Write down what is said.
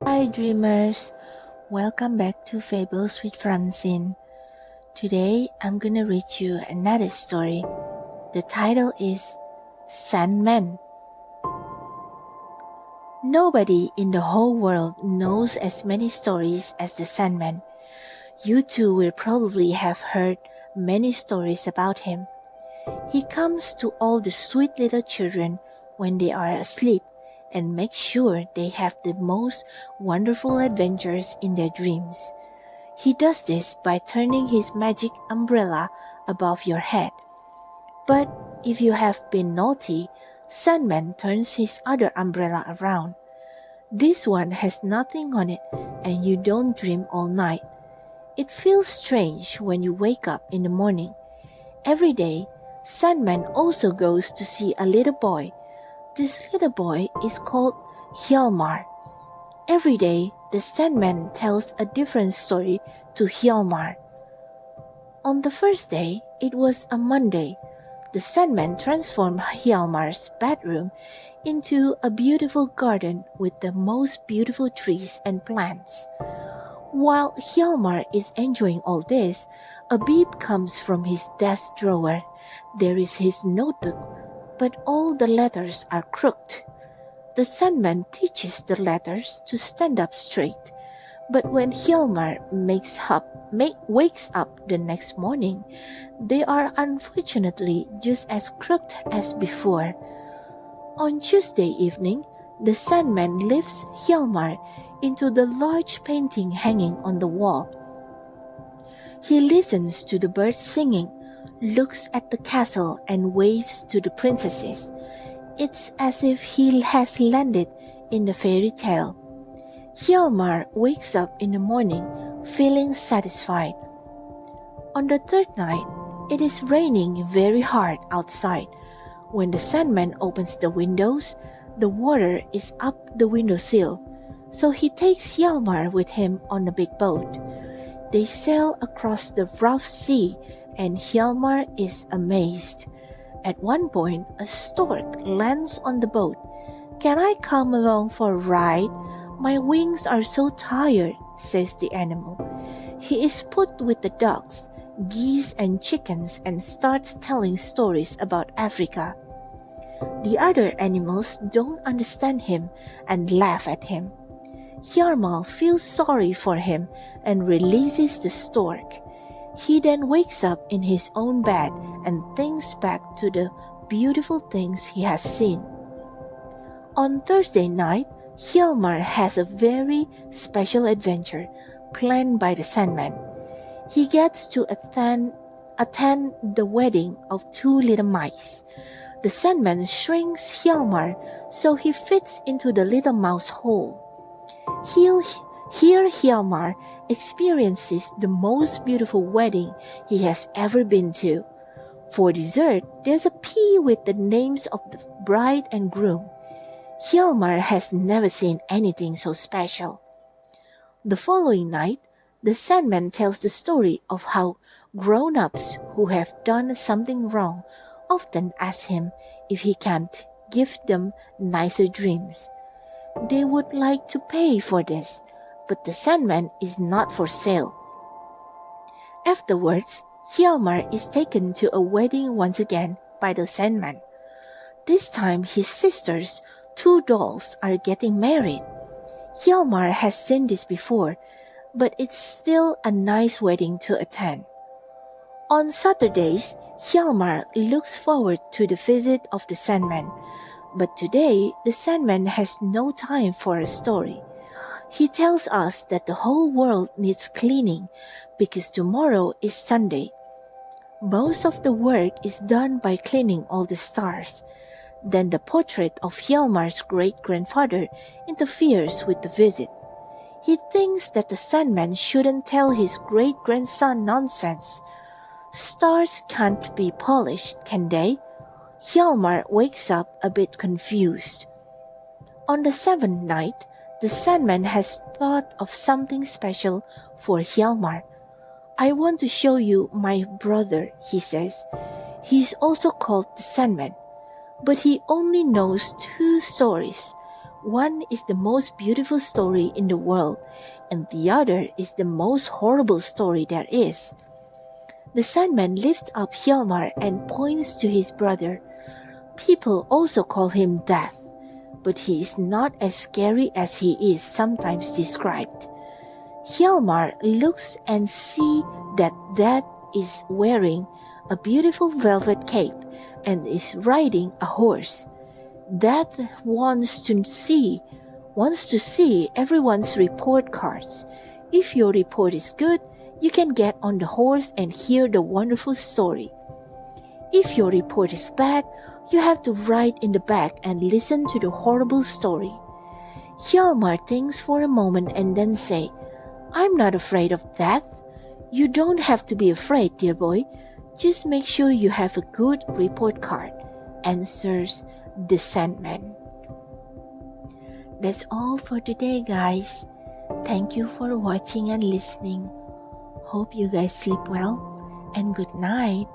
Hi, dreamers. Welcome back to Fables with Francine. Today, I'm gonna read you another story. The title is Sandman. Nobody in the whole world knows as many stories as the Sandman. You too will probably have heard many stories about him. He comes to all the sweet little children when they are asleep and makes sure they have the most wonderful adventures in their dreams. He does this by turning his magic umbrella above your head. But if you have been naughty, Sandman turns his other umbrella around. This one has nothing on it and you don't dream all night. It feels strange when you wake up in the morning. Every day, Sandman also goes to see a little boy. This little boy is called Hjalmar. Every day, the Sandman tells a different story to Hjalmar. On the first day, it was a Monday. The Sandman transformed Hjalmar's bedroom into a beautiful garden with the most beautiful trees and plants. While Hjalmar is enjoying all this, a beep comes from his desk drawer. There is his notebook, but all the letters are crooked. The Sandman teaches the letters to stand up straight, but when Hjalmar wakes up the next morning, they are unfortunately just as crooked as before. On Tuesday evening, the Sandman lifts Hjalmar into the large painting hanging on the wall. He listens to the birds singing, looks at the castle and waves to the princesses. It's as if he has landed in the fairy tale. Hjalmar wakes up in the morning feeling satisfied. On the third night, it is raining very hard outside. When the Sandman opens the windows, the water is up the windowsill, so he takes Hjalmar with him on a big boat. They sail across the rough sea and Hjalmar is amazed. At one point, a stork lands on the boat. "Can I come along for a ride? My wings are so tired," says the animal. He is put with the ducks, geese and chickens and starts telling stories about Africa. The other animals don't understand him and laugh at him. Hjalmar feels sorry for him and releases the stork. He then wakes up in his own bed and thinks back to the beautiful things he has seen. On Thursday night, Hjalmar has a very special adventure planned by the Sandman. He gets to attend the wedding of two little mice. The Sandman shrinks Hjalmar so he fits into the little mouse hole. Here Hjalmar experiences the most beautiful wedding he has ever been to. For dessert, there's a pea with the names of the bride and groom. Hjalmar has never seen anything so special. The following night, the Sandman tells the story of how grown-ups who have done something wrong often ask him if he can't give them nicer dreams. They would like to pay for this, but the Sandman is not for sale. Afterwards, Hjalmar is taken to a wedding once again by the Sandman. This time his sisters, two dolls, are getting married. Hjalmar has seen this before, but it's still a nice wedding to attend. On Saturdays, Hjalmar looks forward to the visit of the Sandman, but today the Sandman has no time for a story. He tells us that the whole world needs cleaning because tomorrow is Sunday. Most of the work is done by cleaning all the stars. Then the portrait of Hjalmar's great-grandfather interferes with the visit. He thinks that the Sandman shouldn't tell his great-grandson nonsense. Stars can't be polished, can they? Hjalmar wakes up a bit confused. On the seventh night, the Sandman has thought of something special for Hjalmar. "I want to show you my brother," he says. He is also called the Sandman, but he only knows two stories. One is the most beautiful story in the world, and the other is the most horrible story there is. The Sandman lifts up Hjalmar and points to his brother. People also call him Death, but he is not as scary as he is sometimes described. Hjalmar looks and sees that Death is wearing a beautiful velvet cape and is riding a horse. Death wants to see everyone's report cards. If your report is good, you can get on the horse and hear the wonderful story. If your report is bad, you have to ride in the back and listen to the horrible story. Hjalmar thinks for a moment and then say, I'm not afraid of death. You don't have to be afraid, dear boy. Just make sure you have a good report card, answers the Sandman. That's all for today, guys. Thank you for watching and listening. Hope you guys sleep well, and good night.